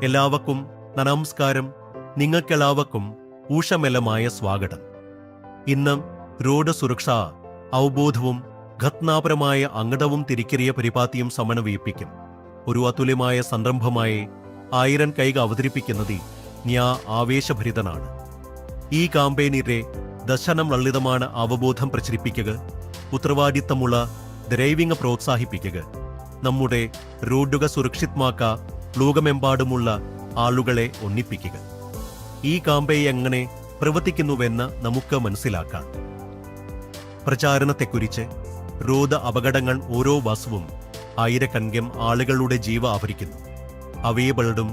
എല്ലാവർക്കും നമസ്കാരം. നിങ്ങൾക്കെല്ലാവർക്കും ഊഷമെല്ലമായ സ്വാഗതം. ഇന്ന് റോഡ് സുരക്ഷാ അവബോധവും ഘടനാപരമായ അംഗതവും തിരിച്ചറിയ പരിപാടിയും സമന്വയിപ്പിക്കും ഒരു അതുല്യമായ സംരംഭമായി 1000 കൈകൾ അവതരിപ്പിക്കുന്നത് ഞാൻ ആവേശഭരിതനാണ്. ഈ കാമ്പയിനിലെ ദർശനം ലളിതമാണ് അവബോധം പ്രചരിപ്പിക്കുക, ഉത്തരവാദിത്തമുള്ള ഡ്രൈവിംഗ് പ്രോത്സാഹിപ്പിക്കുക, നമ്മുടെ റോഡുകൾ സുരക്ഷിതമാക്കാൻ ലോകമെമ്പാടുമുള്ള ആളുകളെ ഒന്നിപ്പിക്കുക. ഈ കാമ്പയിൻ എങ്ങനെ പ്രവർത്തിക്കുന്നുവെന്ന് നമുക്ക് മനസ്സിലാക്കാം. പ്രചാരണത്തെക്കുറിച്ച് റോഡ് അപകടങ്ങൾ ഓരോ വർഷവും ആയിരക്കണക്കിന് ആളുകളുടെ ജീവ അപഹരിക്കുന്നു. അവയെ പലതും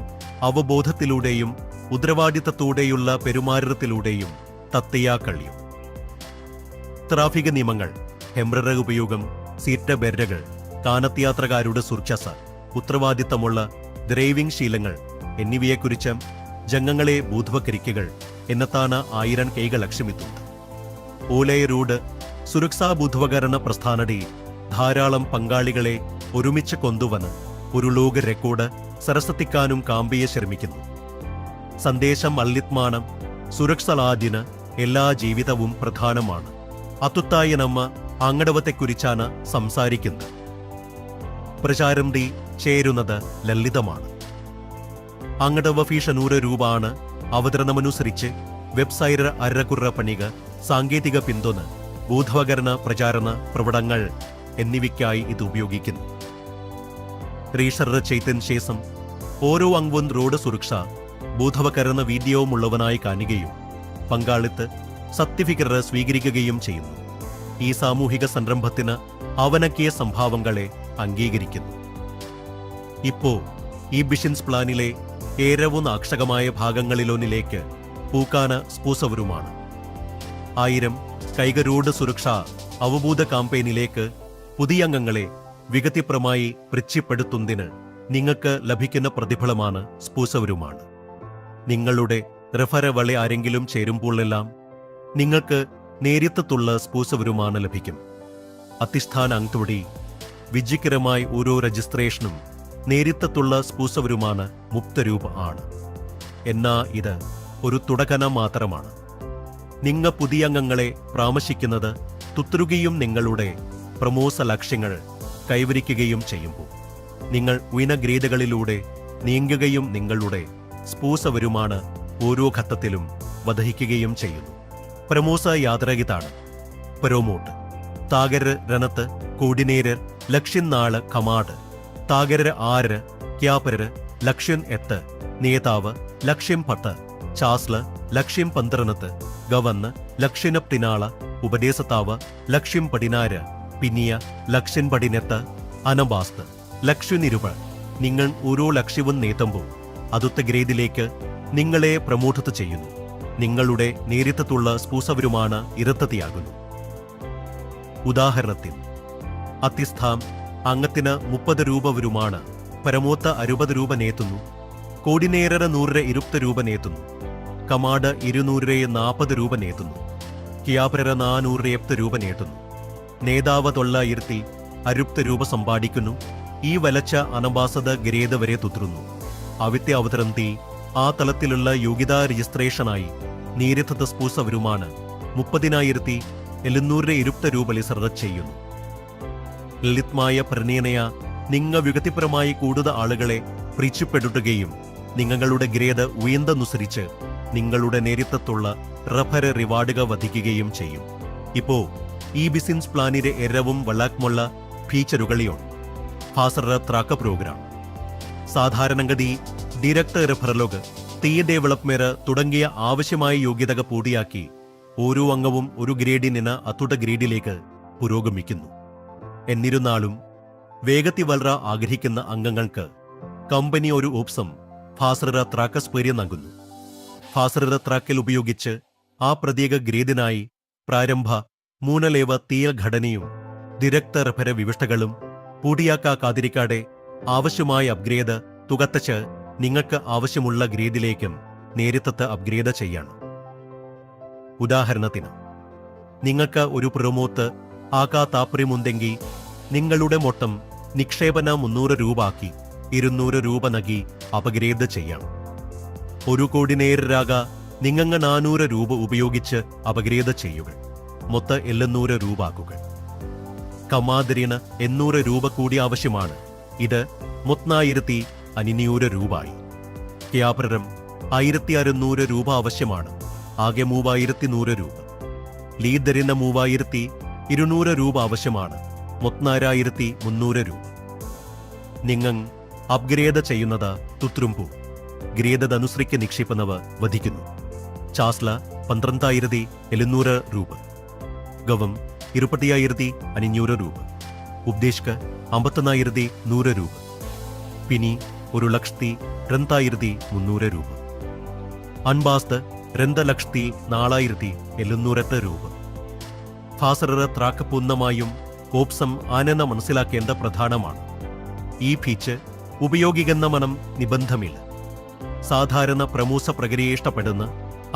അവബോധത്തിലൂടെയും ഉത്തരവാദിത്തത്തോടെയുള്ള പെരുമാറ്റത്തിലൂടെയും തടയാൻ കഴിയും. ട്രാഫിക് നിയമങ്ങൾ, ഹെംബ്രർ ഉപയോഗം, സീറ്റ് ബെൽറ്റുകൾ, കാനത്തയാത്രക്കാരുടെ സുരക്ഷ, ഉത്തരവാദിത്തമുള്ള ഡ്രൈവിംഗ് ശീലങ്ങൾ എന്നിവയെക്കുറിച്ച് ജനങ്ങളെ ബോധവൽക്കരിക്കുക എന്നതാണ് 1000 കൈകൾ ലക്ഷ്യമിടുന്നത്. ഓലയ റോഡ് സുരക്ഷാ ബോധവൽക്കരണ പ്രസ്ഥാനത്തിൽ ധാരാളം പങ്കാളികളെ ഒരുമിച്ച് കൊണ്ടുവന്ന് ഒരു ലോക റെക്കോർഡ് സരസ്വത്തിക്കാനും കാമ്പയെ ശ്രമിക്കുന്നു. സന്ദേശം അല്ലിത്മാനം സുരക്ഷാലാദിന് എല്ലാ ജീവിതവും പ്രധാനമാണ്. അതുത്തായി നമ്മ അങ്കടവത്തെക്കുറിച്ചാണ് സംസാരിക്കുന്നത്. പ്രചാരത്തിൽ ചേരുന്നത് ലളിതമാണ്. അങ്കടവ ഫീസ് 100 രൂപയാണ്. അവതരണമനുസരിച്ച് വെബ്സൈറ്റ് അരക്കുറ പണിക, സാങ്കേതിക പിന്തുണ, ബോധവൽക്കരണ പ്രചാരണ പ്രവർത്തനങ്ങൾ എന്നിവയ്ക്കായി ഇത് ഉപയോഗിക്കുന്നു. രജിസ്റ്റർ ചെയ്തതിന് ശേഷം ഓരോ അംഗവും റോഡ് സുരക്ഷ ബോധവൽക്കരണ വീഡിയോമുള്ളവനായി കാണുകയും പങ്കാളിത്ത് സർട്ടിഫിക്കറ്റ് സ്വീകരിക്കുകയും ചെയ്യുന്നു. ഈ സാമൂഹിക സംരംഭത്തിന് അവനക്കിയ സംഭാവങ്ങളെ അംഗീകരിക്കുന്നു. ഇപ്പോൾ ഈ ബിസിനസ് പ്ലാനിലെ ഏറ്റവും ആകർഷകമായ ഭാഗങ്ങളിലൊന്നിലേക്ക് പൂക്കാന സ്പോസവരുമാണ്. 1000 കൈകൾ റോഡ് സുരക്ഷാ അവബോധ കാമ്പയിനിലേക്ക് പുതിയ അംഗങ്ങളെ വികതിപ്രമായി പരിചയപ്പെടുത്തുന്നതിന് നിങ്ങൾക്ക് ലഭിക്കുന്ന പ്രതിഫലമാണ് സ്പോസവരുമാണ്. നിങ്ങളുടെ റെഫറൽ ആരെങ്കിലും ചേരുമ്പോഴെല്ലാം നിങ്ങൾക്ക് നേരിട്ടുള്ള സ്പോസവരുമാണ് ലഭിക്കും. അധിഷ്ഠാന അംഗത്തോടെ വിജയകരമായി ഓരോ രജിസ്ട്രേഷനും നേരിട്ടുള്ള സ്പോസവരുമാണ് 30 രൂപ ആണ്. എന്നാൽ ഇത് ഒരു തുടക്കം മാത്രമാണ്. നിങ്ങൾ പുതിയ അംഗങ്ങളെ പരാമർശിക്കുന്നത് തുത്തുകയും നിങ്ങളുടെ പ്രമോസ ലക്ഷ്യങ്ങൾ കൈവരിക്കുകയും ചെയ്യുമ്പോൾ നിങ്ങൾ ഉയർന്ന ഗ്രേഡുകളിലൂടെ നീങ്ങുകയും നിങ്ങളുടെ സ്പോസവരുമാണ് ഓരോ ഘട്ടത്തിലും വധിക്കുകയും ചെയ്യുന്നു. പ്രമോസ യാത്രയിതാണ് പ്രൊമോട്ട് താകര രണത്ത് കോർഡിനേറ്റർ ലക്ഷ്യൻ നാള് കമാഡ് താകര 6 ക്യാപരർ ലക്ഷ്യൻ 8 നേതാവ് ലക്ഷ്യം 10 ചാസ്ല ലക്ഷ്യം 12 ഗവർണർ ലക്ഷ്യൻ 14 ഉപദേശതാവ് ലക്ഷ്യം 16 പിന്നിയ ലക്ഷ്യൻ 18 അനബാസ്ത് ലക്ഷ്യൻ 20. നിങ്ങൾ ഓരോ ലക്ഷ്യവും നേടുമ്പോൾ അടുത്ത ഗ്രേഡിലേക്ക് നിങ്ങളെ പ്രമോട്ട് ചെയ്യുന്നു. നിങ്ങളുടെ നേരിട്ടുള്ള സ്പോസവരുമാണ് ഇരട്ടയാകുന്നു. ഉദാഹരണത്തിന് അത്യസ്ഥാം അംഗത്തിന് 30 രൂപ വരുമാണ്. പരമോത്ത 60 രൂപ നേത്തുന്നു. കോർഡിനേറ്റർ 120 രൂപ നേത്തുന്നു. കമാഡ് 240 രൂപ നേത്തുന്നു. ക്യാപരർ 408 രൂപ നേട്ടുന്നു. നേതാവ് 960 രൂപ സമ്പാദിക്കുന്നു. ഈ വലച്ച അനബാസത ഗ്രേഡ് വരെ തുടരുന്നു. അവിത്തെ അവതരണത്തിൽ ആ തലത്തിലുള്ള യോഗ്യതാ രജിസ്ട്രേഷനായി നേരിട്ട സ്പോസവരുമാണ് 30,720 രൂപ റിസർവ് ചെയ്യുന്നു. ലളിതമായ പ്രണയനയ നിങ്ങൾ വികതിപരമായി കൂടുതൽ ആളുകളെ പ്രീതിപ്പെടുത്തുകയും നിങ്ങളുടെ ഗ്രേഡ് ഉയർന്നതനുസരിച്ച് നിങ്ങളുടെ നേരിട്ടുള്ള റഫർ റിവാർഡുകൾ വധിക്കുകയും ചെയ്യും. ഇപ്പോൾ ഈ ബിസിനസ് പ്ലാനിന്റെ ഏറ്റവും വളർത്തുമുള്ള ഫീച്ചറുകളിയാണ് ഫാസ്റ്റർ ട്രാക്ക് പ്രോഗ്രാം. സാധാരണഗതി ഡയറക്ട് റെഫറലുകൾ, ഡെവലപ്മെന്റ് തുടങ്ങിയ ആവശ്യമായ യോഗ്യതകൾ പൂർത്തിയാക്കി ഓരോ അംഗവും ഒരു ഗ്രേഡിൽ നിന്ന് അടുത്ത ഗ്രേഡിലേക്ക് പുരോഗമിക്കുന്നു. എന്നിരുന്നാലും വേഗത്തിൽ വളരാൻ ആഗ്രഹിക്കുന്ന അംഗങ്ങൾക്ക് കമ്പനി ഒരു ഓപ്ഷൻ ഫാസ്റ്റർ ട്രാക്ക് സ്പെയർ നൽകുന്നു. ഫാസ്റ്റർ ട്രാക്കിൽ ഉപയോഗിച്ച് ആ പ്രത്യേക ഗ്രേഡിനായി പ്രാരംഭ 3 ലെവൽ തീയ ഘടനയും ഡയറക്ട് റെഫർ വ്യവസ്ഥകളും പൂർത്തിയാക്കാതിരിക്കാതെ ആവശ്യമായ അപ്ഗ്രേഡ് തുകത്തച്ച് നിങ്ങൾക്ക് ആവശ്യമുള്ള ഗ്രേഡിലേക്കും നേരിട്ട് അപ്ഗ്രേഡ് ചെയ്യണം. ഉദാഹരണത്തിന് നിങ്ങൾക്ക് ഒരു പ്രൊമോട്ട് ആക്കാ താല്പര്യമുണ്ടെങ്കിൽ നിങ്ങളുടെ മൊത്തം നിക്ഷേപന 300 രൂപ ആക്കി 200 രൂപ നൽകി അപഗ്രേഡ് ചെയ്യാം. 1 കോടി നേരരാക നിങ്ങങ്ങ 400 രൂപ ഉപയോഗിച്ച് അപഗ്രേഡ് ചെയ്യുക. മൊത്ത 700 രൂപ ആക്കുക. കമാദരിന് 800 രൂപ കൂടി ആവശ്യമാണ്. ഇത് 3500 രൂപയായി. ക്യാപ്രരം 1600 രൂപ ആവശ്യമാണ്. ആകെ 3100 രൂപ. ലീദരിന് 3200 രൂപ ആവശ്യമാണ്. 3300 രൂപ. നിങ്ങൾ അപ്ഗ്രേഡ് ചെയ്യുന്നത് തുത്രംപു ഗ്രേദനുസരിച്ച് നിക്ഷേപിക്കുന്നവർ വധിക്കുന്നു. ചാസ്ല 12700 രൂപ. ഗവം 25500 രൂപ. ഉപദേശക 54100 രൂപ. പിനി 1,02,300 രൂപ. അൺബാസ്ത് 2,04,708 രൂപ. ഫാസറ ത്രാക്ക് പൂർണ്ണമായും കോപ്സം ആനെന്ന് മനസ്സിലാക്കേണ്ട പ്രധാനമാണ്. ഈ ഫീച്ച് ഉപയോഗിക്കുന്ന മനം നിബന്ധമില്ല. സാധാരണ പ്രമൂസ പ്രക്രിയ ഇഷ്ടപ്പെടുന്ന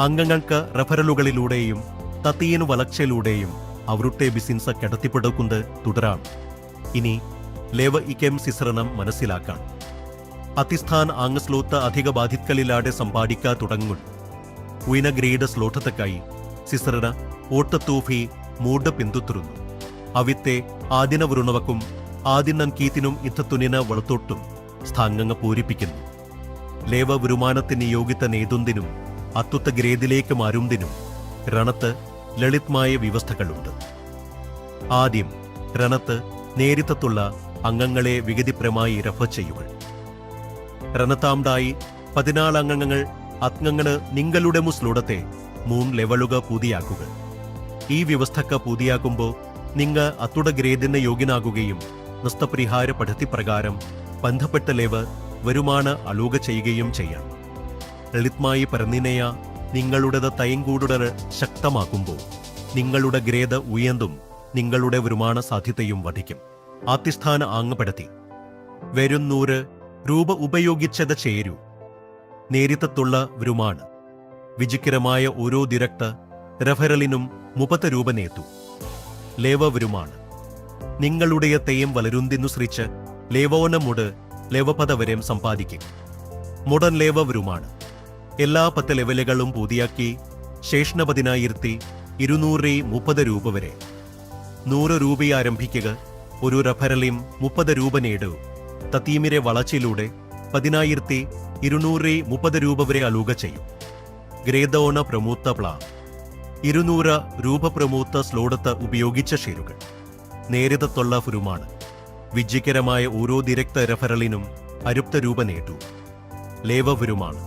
അംഗങ്ങൾക്ക് റഫറലുകളിലൂടെയും തത്തീന് വളർച്ചയിലൂടെയും അവരുടെ ബിസിനസ് കടത്തിപ്പെടുന്നത് തുടരാണ്. ഇനി ലേവ ഇkem സിസരണം മനസ്സിലാക്കാം. അതിസ്ഥാൻ ആംഗ സ്ലോത്ത് അധിക ബാധിക്കലില്ലാതെ സമ്പാദിക്കാൻ തുടങ്ങും. ഉയന ഗ്രേഡ് സ്ലോട്ടത്തക്കായി സിസറന ഓട്ടത്തൂഫി മൂഡ് പിന്തുടരുന്നു. അവിത്തെ ആദിന വൃണവക്കും ആദിനം കീത്തിനും ഇത്തത്തുനിന് വളർത്തൊട്ടും സ്ഥാംഗങ്ങ പൂരിപ്പിക്കുന്നു. ലേവ വരുമാനത്തിന് യോഗ്യത നേതുന്നതിനും അത്തുത്ത ഗ്രേഡിലേക്ക് മാറുന്നതിനും രണത്ത് ലളിതമായ വ്യവസ്ഥകളുണ്ട്. ആദ്യം രണത്ത് നേരിട്ടുള്ള അംഗങ്ങളെ വിഗതിപരമായി റഫർ ചെയ്യുക. രണത്താംഡായി 14 അംഗങ്ങൾ അംഗങ്ങള് നിങ്ങളുടെ മുസ്ലൂടത്തെ 3 ലെവലുകൾ പൂതിയാക്കുക. ഈ വ്യവസ്ഥക്ക് പൂതിയാക്കുമ്പോൾ നിങ്ങൾ അത്തുട ഗ്രേഡിന് യോഗ്യനാകുകയും നഷ്ടപരിഹാര പദ്ധതി പ്രകാരം ബന്ധപ്പെട്ട ലെവൽ വരുമാന അലോക ചെയ്യുകയും ചെയ്യാം. ലളിതമായി പറഞ്ഞിനയ നിങ്ങളുടെ തയങ്കൂടുതൽ ശക്തമാക്കുമ്പോൾ നിങ്ങളുടെ ഗ്രേഡ് ഉയർന്നും നിങ്ങളുടെ വരുമാന സാധ്യതയും വർദ്ധിക്കും. ആത്യസ്ഥാന ആംഗപ്പെടുത്തി വരും 100 രൂപ ഉപയോഗിച്ചത് ചേരൂ. നേരിട്ടുള്ള വരുമാനം വിജയകരമായ ഓരോ ദിരക്ത റഫറലിനും 30 രൂപ നേത്തു. ലേവ വരുമാനം നിങ്ങളുടെ തെയ്യം വളരുന്നതിനനുസരിച്ച് ലേവോനമുട് ലേവപദ വരെയും സമ്പാദിക്കും. മുടൻ ലേവ വരുമാനം എല്ലാ 10 ലെവലുകളും പൂർത്തിയാക്കി ശേഷണ 10,230 രൂപ വരെ 100 രൂപ ആരംഭിക്കുക. ഒരു റഫറലിയും 30 രൂപ നേടൂ. തത്തീമിരെ വളർച്ചയിലൂടെ 10,230 രൂപ വരെ അലൂക ചെയ്യും. ഗ്രേദോണ പ്രമൂത്ത പ്ലാ 200 രൂപ പ്രമൂത്ത സ്ലോടത്ത് ഉപയോഗിച്ച ഷെയറുകൾ. നേരിട്ടുള്ള വരുമാനം വിജയകരമായ ഓരോ ദിരക്ത റഫറലിനും 60 രൂപ നേട്ടു. ലേവ വരുമാനം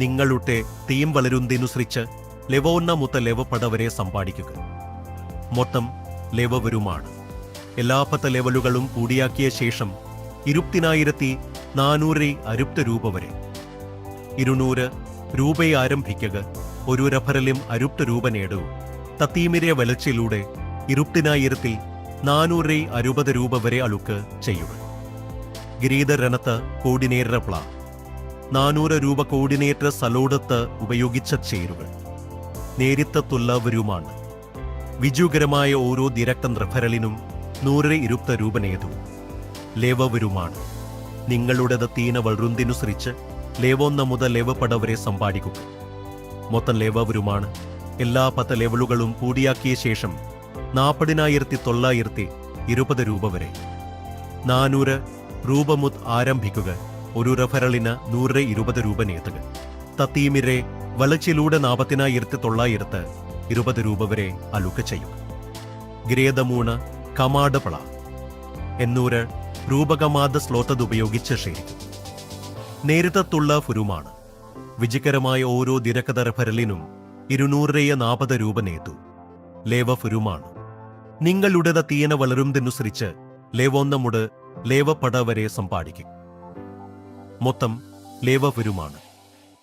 നിങ്ങളുടെ തീം വളരുന്നതിനനുസരിച്ച് ലെവോന്ന മുത്ത ലെവപ്പട വരെ സമ്പാദിക്കുക. മൊത്തം ലേവ വരുമാനം എല്ലാ 10 ലെവലുകളും കൂടിയാക്കിയ ശേഷം 20,460 രൂപ വരെ. 200 രൂപ ആരംഭിക്കുക. ഒരു റഫറലും 60 രൂപ നേടൂ. തത്തീമിരെ വളർച്ചയിലൂടെ 20,460 രൂപ വരെ അളുക്ക് ചെയ്യുക. ഗ്രീത രണത്ത് കോർഡിനേറ്റർ പ്ലാ 400 രൂപ കോർഡിനേറ്റർ സലോടത്ത് ഉപയോഗിച്ച ചേരുകൾ. നേരിട്ടുള്ള വരുമാനം വിജയകരമായ ഓരോ ദിരക്തം റഫറലിനും 120 രൂപ നേതു. ലേവ വരുമാനം നിങ്ങളുടെ തീന വളരുന്നതിനനുസരിച്ച് ലേവൊന്ന മുതൽ ലേവപ്പട വരെ സമ്പാദിക്കുക. മൊത്തം ലേവ വരുമാനം എല്ലാ 10 ലെവലുകളും പൂർത്തിയാക്കിയ ശേഷം 40,920 രൂപ വരെ. 400 രൂപ മുതൽ ആരംഭിക്കുക. ഒരു റഫറലിന് 120 രൂപ നേതുക. തത്തീമിരെ വളർച്ചയിലൂടെ 40,920 രൂപ വരെ അലുക്ക ചെയ്യുക. ഗ്രേദ 3 കമാഡ് പ്ള 800 രൂപ കമാഡ് സ്ലോത്തത് ഉപയോഗിച്ച് ശേഖരിക്കും. നേരിട്ടുള്ള വരുമാനം വിജയകരമായ ഓരോ ദിരക്കഥ റഫറലിനും 240 രൂപ നേതു. ലേവ വരുമാനം നിങ്ങളുടെ തീയന വളരുന്നതിനനുസരിച്ച് ലേവൊന്നമുട് ലേവപ്പട വരെ സമ്പാദിക്കും. മൊത്തം ലേവ വരുമാനം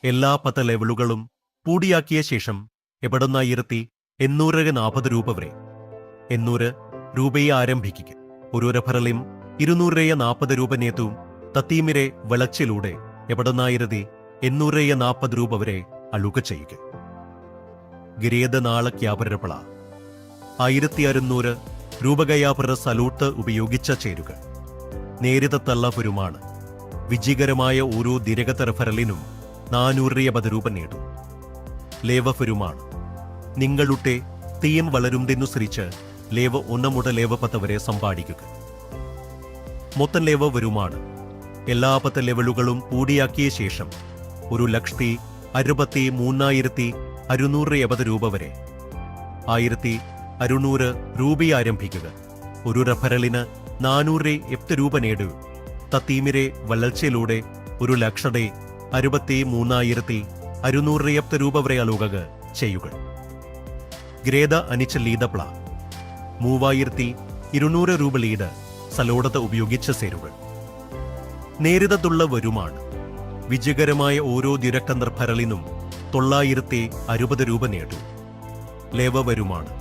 എല്ലാ 10 ലെവലുകളും പൂർത്തിയാക്കിയ ശേഷം 840 രൂപ വരെ. 800 രൂപയെ ആരംഭിക്കുക. ഒരു റഫറലും 240 രൂപ നേതു. തത്തീമിരെ വളർച്ചയിലൂടെ 840 രൂപ വരെ അലുക ചെയ്യുക. ഗ്രേദ നാളെ ക്യാപരപ്പള 1600 രൂപ കയാപര സലൂട്ട് ഉപയോഗിച്ച ചേരുക. നേരിട്ടുള്ള വരുമാനം വിജയകരമായ ഓരോ ദിരകത റെഫറലിനും 450 രൂപ നേടും. ലേവ വരുമാണ്. നിങ്ങളുടെ തീം വളരുന്നതനുസരിച്ച് ലേവ 1 മുതൽ ലേവ 10 വരെ സമ്പാദിക്കുക. മൊത്തം ലേവ വരുമാണ് എല്ലാ 10 ലെവലുകളും പൂർത്തിയാക്കിയ ശേഷം 1,63,670 രൂപ വരെ 1,600 രൂപ ആരംഭിക്കുക. ഒരു റെഫറലിന് 470 രൂപ നേടൂ. തീമിരെ വളർച്ചയിലൂടെ 1,63,670 രൂപ വരെ അളുക ചെയ്യുക. ഗ്രേദ അനിച്ച ലീദപ്ല 3,200 രൂപ ലീഡ് സലോടത ഉപയോഗിച്ച് ചേരുക. നേരിട്ടുള്ള വരുമാണ്. വിജയകരമായ ഓരോ ദിരക്ക നിർഭരലിനും 960 രൂപ നേടും. ലേവ വരുമാണ്.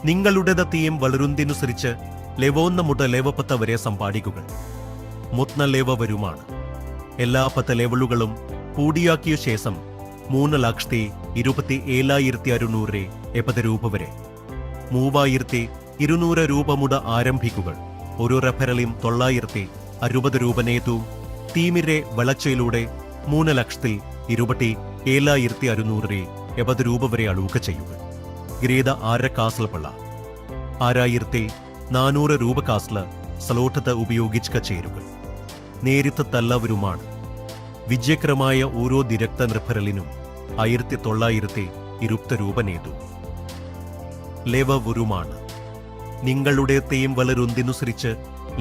നിങ്ങളുടെ തീം വളരുന്നതനുസരിച്ച് ലേവ 1 മുതൽ ലേവ 10 വരെ സമ്പാദിക്കുക. മൊത്തം ലേവ വരുമാണ്. എല്ലാ 10 ലെവലുകളും പൂർത്തിയാക്കിയ ശേഷം 3,27,670 രൂപ വരെ 3,200 രൂപ മുതൽ ആരംഭിക്കുക. ഒരു റെഫറലിയും 960 രൂപ നേതു. തീമിരെ വളർച്ചയിലൂടെ 3,27,670 രൂപ വരെ അളുക ചെയ്യുക. ഗ്രേദ 6 കാസ്ല പള്ള 6,400 രൂപ കാസ്ല സലോട്ടത ഉപയോഗിച്ച് ചേരുക. നേരിട്ട് തല്ലവരുമാണ്. വിജയകരമായ ഓരോ ദിരക്ത നിർഭരലിനും 1,920 രൂപ നേതു. ലേവ വരുമാണ്. നിങ്ങളുടെ തീം വളരുന്നതനുസരിച്ച്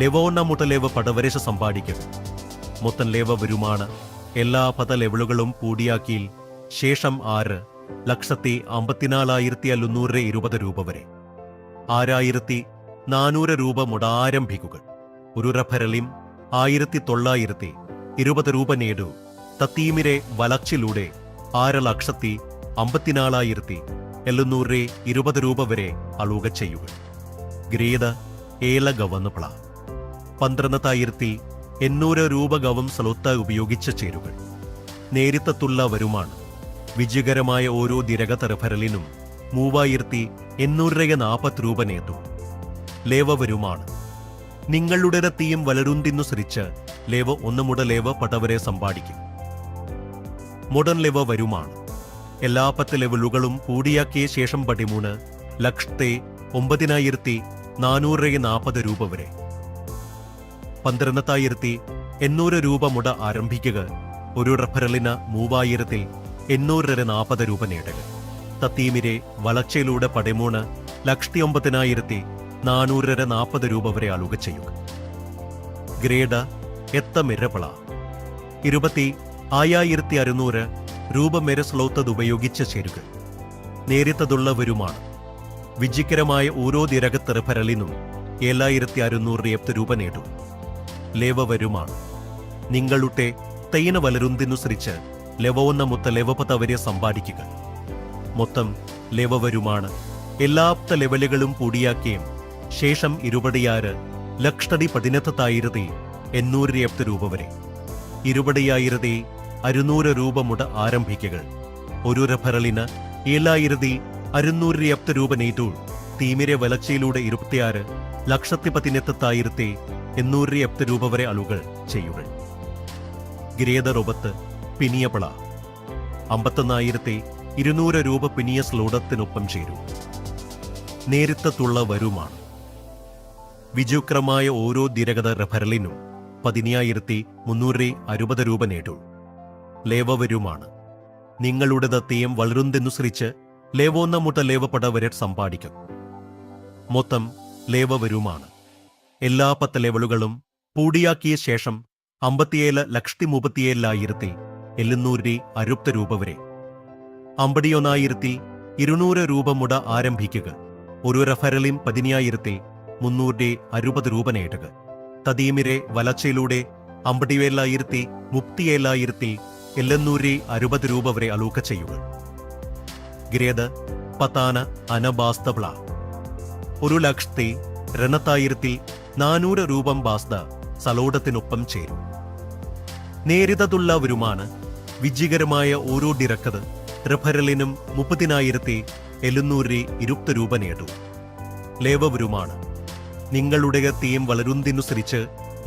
ലേവ 1 മുതൽ ലേവ 10 വരെ സമ്പാദിക്കുക. മൊത്തം ലേവ വരുമാണ്. എല്ലാ 10 ലെവലുകളും പൂർത്തിയാക്കിയ ശേഷം 6,54,620 രൂപ വരെ 6,400 രൂപ മുതൽ ആരംഭിക്കുക. ഒരു റെഫറലിയും 1,920 രൂപ നേടൂ. തീമിരെ വളർച്ചയിലൂടെ 6,54,720 രൂപ വരെ അളുക ചെയ്യുക. ഗ്രേദ 7 ഗവന്ന് പ്ല 12,800 രൂപ ഗവം സലോത്ത ഉപയോഗിച്ച് ചേരുക. നേരിട്ടുള്ള വരുമാണ്. വിജയകരമായ ഓരോ ദിരകത റെഫറലിനും 3,840 രൂപ നേടും. ലേവ വരുമാണ്. നിങ്ങളുടെ തീം വളരുന്നതനുസരിച്ച് ലേവ 1 മുതൽ ലേവ 10 വരെ സമ്പാദിക്കും. മോഡേൺ ലേവ വരുമാണ്. എല്ലാ 10 ലെവലുകളും പൂർത്തിയാക്കിയ ശേഷം 13,09,440 രൂപ വരെ 12,800 രൂപ മുതൽ ആരംഭിക്കുക. ഒരു റെഫറലിന് 3,840 രൂപ നേടുക. തീമിരെ വളർച്ചയിലൂടെ 13,09,440 രൂപ വരെ അളുക ചെയ്യുക. ഗ്രേഡ എത്ത മിരപ്പള 20,600 രൂപ മേരെ സ്ലോത്തത് ഉപയോഗിച്ച് ചേരുക. നേരിട്ടുള്ള വരുമാണ്. വിജയകരമായ ഓരോ ദിരകത്ത റെഫറലിനും 7,670 രൂപ നേടും. ലേവ വരുമാണ്. നിങ്ങളുടെ തൈന വളരുന്നതനുസരിച്ച് ലേവ 1 മുതൽ ലേവ 10 വരെ സമ്പാദിക്കുക. മൊത്തം ലേവ വരുമാണ്. എല്ലാ 10 ലെവലുകളും പൂർത്തിയാക്കിയും ശേഷം 26,18,870 രൂപ വരെ 20,600 രൂപ മുതൽ ആരംഭിക്കുക. ഒരു റെഫറലിന് 7,670 രൂപ നേടൂ. തീമിരെ വളർച്ചയിലൂടെ 26,18,870 രൂപ വരെ അളുകൾ ചെയ്യുക. ഗ്രേദ 9 പിനിയപ്പള 51,200 രൂപ പിനിയ സ്ലോടത്തിനൊപ്പം ചേരും. നേരിട്ടുള്ള വരുമാണ്. വിജയകരമായ ഓരോ ദിരകത റെഫറലിനും 10,360 രൂപ നേടൂ. ലേവ വരുമാണ്. നിങ്ങളുടെ തീം വളരുന്നതനുസരിച്ച് ലേവ 1 മുതൽ ലേവ 10 വരെ സമ്പാദിക്കും. മൊത്തം ലേവ വരുമാണ്. എല്ലാ 10 ലെവലുകളും പൂർത്തിയാക്കിയ ശേഷം 57,37,760 രൂപ വരെ 51,200 രൂപ മുതൽ ആരംഭിക്കുക. ഒരു റെഫറലിയും 10,360 രൂപ നേടുക. തീമിരെ വളർച്ചയിലൂടെ 57,37,760 രൂപ വരെ അളുക ചെയ്യുക. ഗ്രേദ പത്താന അനബാസ്തബ്ല 1,02,400 രൂപ ബാസ്ത സലോടത്തിനൊപ്പം ചേരും. നേരിട്ടുള്ള വരുമാണ്. വിജയകരമായ ഓരോ ദിരക്കത് റെഫറലിനും 30,720 രൂപ നേടും. ലേവ വരുമാണ്. നിങ്ങളുടെ തീം വളരുന്നതനുസരിച്ച്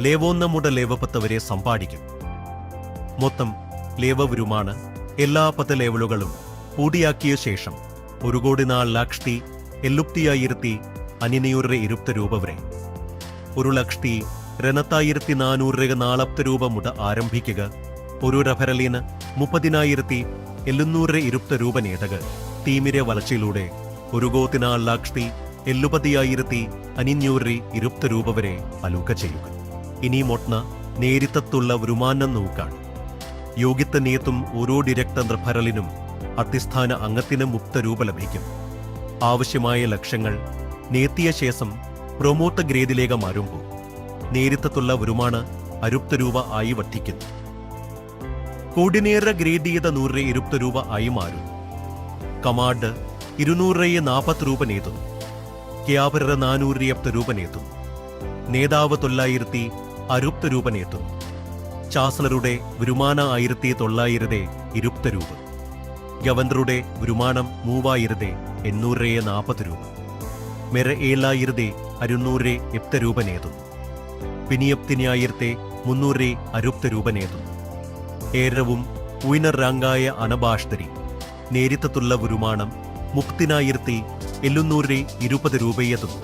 ലേവ 1 മുതൽ ലേവ 10 വരെ സമ്പാദിക്കും. മൊത്തം ലേവവരുമാണ് എല്ലാ 10 ലേവലുകളും പൂടിയാക്കിയ ശേഷം 1,70,75,520 രൂപ വരെ. 1,02,440 രൂപ മുതൽ ആരംഭിക്കുക. ഒരു റഫറലിന് 30,720 രൂപ നേടുക. ടീമിന്റെ വളർച്ചയിലൂടെ 1,70,520 രൂപ വരെ അലൂക്ക ചെയ്യുക. ഇനി മൊട്ട നേരിട്ടുള്ള വരുമാനം നോക്കാൻ യോഗ്യത നേത്തും ഓരോ ഡിറക്ടർ റഫറലിനും അടിസ്ഥാന അംഗത്തിന് 30 രൂപ ലഭിക്കും. ആവശ്യമായ ലക്ഷ്യങ്ങൾ നേത്തിയ ശേഷം പ്രൊമോട്ട് ഗ്രേഡിലേക്ക് മാറുമ്പോൾ നേരിട്ടുള്ള വരുമാനം 60 രൂപ ആയി വർദ്ധിക്കുന്നു. കോർഡിനേറ്റർ ഗ്രേഡ് ചെയ്ത 120 രൂപ ആയി മാറും. കമാൻഡ് 240 രൂപ നേതുന്നു. ക്യാബറർ 470 രൂപ നേതുന്നു. നേതാവ് 960 രൂപ നേതുന്നു. ചാൻസലറുടെ വരുമാനം 1920 രൂപ. ഗവർണറുടെ വരുമാനം 3840 രൂപ. മെര 7670 രൂപ നേതുന്നു. പിനിയപ്തിന് 1360 രൂപ നേതുന്നു. ഏരവും ഉയർന്ന റാങ്കായ അനഭാഷ്തരി നേരിട്ടുള്ള വരുമാനം 30,720 രൂപയെത്തുന്നു.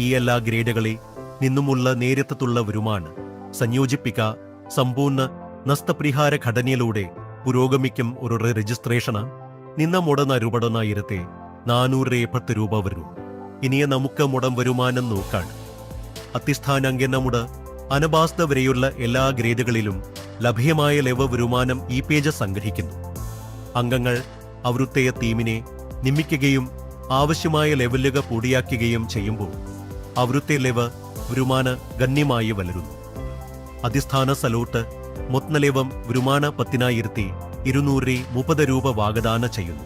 ഈ എല്ലാ ഗ്രേഡുകളിൽ നിന്നുമുള്ള നേരിട്ടുള്ള വരുമാനം സംയോജിപ്പിക്ക സമ്പൂർണ്ണ നഷ്ടപരിഹാര ഘടനയിലൂടെ പുരോഗമിക്കും ഒരു രജിസ്ട്രേഷന് നിന്ന മുടന്ന 470 രൂപ വരും. ഇനിയെ നമുക്ക് മുടം വരുമാനം നോക്കാൻ അടിസ്ഥാന മുട അനബാസ്ത വരെയുള്ള എല്ലാ ഗ്രേഡുകളിലും ലഭ്യമായ ലെവ വരുമാനം ഈ പേജ് സംഗ്രഹിക്കുന്നു. അംഗങ്ങൾ അവരുടെ ടീമിനെ നിയമിക്കുകയും ആവശ്യമായ ലെവലുകൾ പൂടിയാക്കുകയും ചെയ്യുമ്പോൾ അവരുടെ ലെവ വരുമാനം ഗണ്യമായി വളരുന്നു. അടിസ്ഥാന സലോട്ട് മൊത്ത ലെവം വരുമാനം 10,230 രൂപ വാഗ്ദാനം ചെയ്യുന്നു.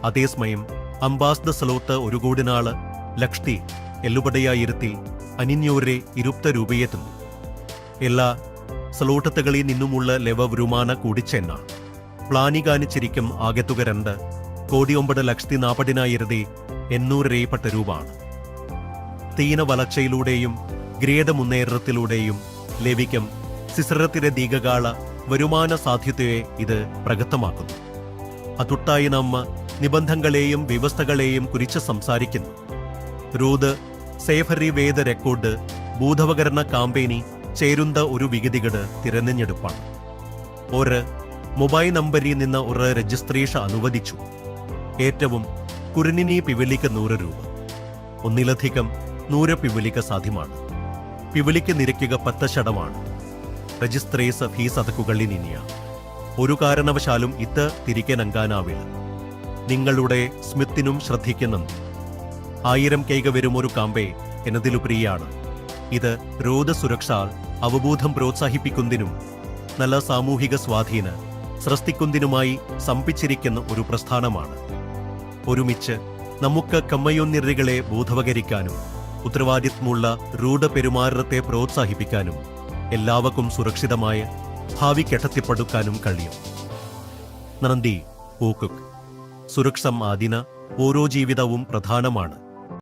അതേസമയം അംബാസ്ഡർ സലോട്ട് 1,70,520 രൂപയെത്തുന്നു. എല്ലാ സലോട്ടത്തുകളിൽ നിന്നുമുള്ള ലെവ വരുമാനം കൂടിച്ചെന്നാണ്. പ്ലാനികാനുസരിക്കും ആകെ തുക 2,9,40,800 രൂപ ആണ്. തീന വളർച്ചയിലൂടെയും ഗ്രേഡ് മുന്നേറ്റത്തിലൂടെയും ലഭിക്കും സിസറത്തിന്റെ ദീർഘകാല വരുമാന സാധ്യതയെ ഇത് പ്രകടമാക്കുന്നു. അതുട്ടായി നമ്മ നിബന്ധങ്ങളെയും വ്യവസ്ഥകളെയും കുറിച്ച് സംസാരിക്കുന്നു. റൂദ് സേഫറി വേദ റെക്കോർഡ് ബോധവകരണ കാമ്പയിനി ചേരുന്ന ഒരു വിഗതികട് തിരഞ്ഞെടുപ്പാണ്. ഒരു മൊബൈൽ നമ്പറിൽ നിന്ന് ഒരു രജിസ്ട്രേഷൻ അനുവദിച്ചു. ഏറ്റവും കുറിനിനി പിവലിക്ക് 100 രൂപ. ഒന്നിലധികം 100 പിവലിക്ക് സാധ്യമാണ്. പിവലിക്ക് നിരക്കുക 10%. രജിസ്ട്രേഷൻ ഫീസ് അതക്കുകളിൽ നിന്നെയാണ്. ഒരു കാരണവശാലും ഇത് തിരികെ നൽകാനാവില്ല. നിങ്ങളുടെ സ്മിത്തിനും ശ്രദ്ധിക്കുന്നുണ്ട്. 1000 കൈക വരും ഒരു കാമ്പേ എന്നതിലുപരിയാണ് ഇത് രോഗ സുരക്ഷ അവബോധം പ്രോത്സാഹിപ്പിക്കുന്നതിനും നല്ല സാമൂഹിക സ്വാധീന സൃഷ്ടിക്കുന്നതിനുമായി സംപിച്ചിരിക്കുന്ന ഒരു പ്രസ്ഥാനമാണ്. ഒരുമിച്ച് നമുക്ക് കമ്മയൊന്നിറികളെ ബോധവകരിക്കാനും ഉത്തരവാദിത്വമുള്ള റൂഢ പെരുമാറ്റത്തെ പ്രോത്സാഹിപ്പിക്കാനും എല്ലാവർക്കും സുരക്ഷിതമായ ഭാവി കെട്ടത്തിപ്പടുക്കാനും കഴിയും. നന്ദി. പൂക്കുക്ക് സുരക്ഷ ആദിന ഓരോ ജീവിതവും പ്രധാനമാണ്.